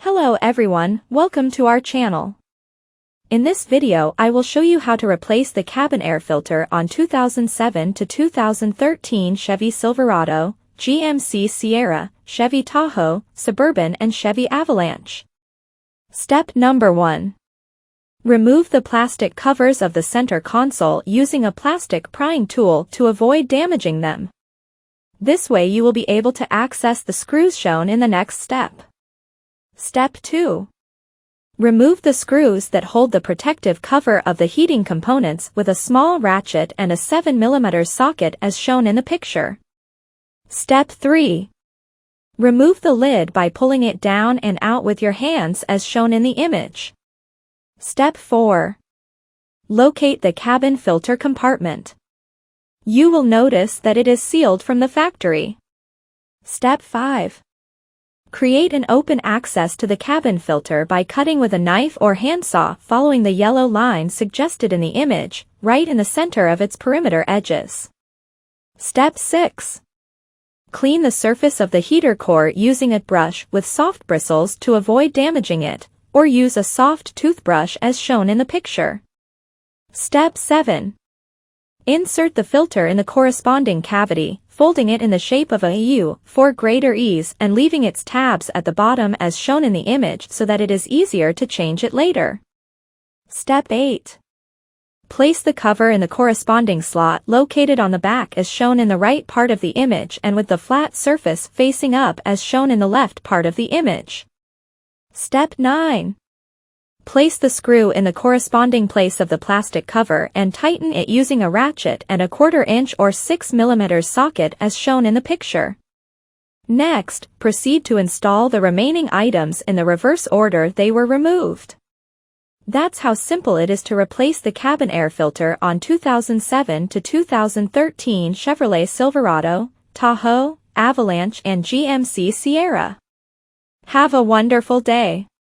Hello everyone, welcome to our channel. In this video I will show you how to replace the cabin air filter on 2007 to 2013 Chevy Silverado, GMC Sierra, Chevy Tahoe, Suburban and Chevy Avalanche. Step number 1. Remove the plastic covers of the center console using a plastic prying tool to avoid damaging them. This way you will be able to access the screws shown in the next step. Step 2. Remove the screws that hold the protective cover of the heating components with a small ratchet and a 7mm socket as shown in the picture. Step 3. Remove the lid by pulling it down and out with your hands as shown in the image. Step 4. Locate the cabin filter compartment. You will notice that it is sealed from the factory. Step 5. Create an open access to the cabin filter by cutting with a knife or handsaw following the yellow line suggested in the image, right in the center of its perimeter edges. Step 6. Clean the surface of the heater core using a brush with soft bristles to avoid damaging it, or use a soft toothbrush as shown in the picture. Step 7. Insert the filter in the corresponding cavity, folding it in the shape of a U for greater ease and leaving its tabs at the bottom as shown in the image so that it is easier to change it later. Step 8. Place the cover in the corresponding slot located on the back as shown in the right part of the image and with the flat surface facing up as shown in the left part of the image. Step 9. Place the screw in the corresponding place of the plastic cover and tighten it using a ratchet and a 1/4 inch or 6mm socket as shown in the picture. Next, proceed to install the remaining items in the reverse order they were removed. That's how simple it is to replace the cabin air filter on 2007 to 2013 Chevrolet Silverado, Tahoe, Avalanche and GMC Sierra. Have a wonderful day.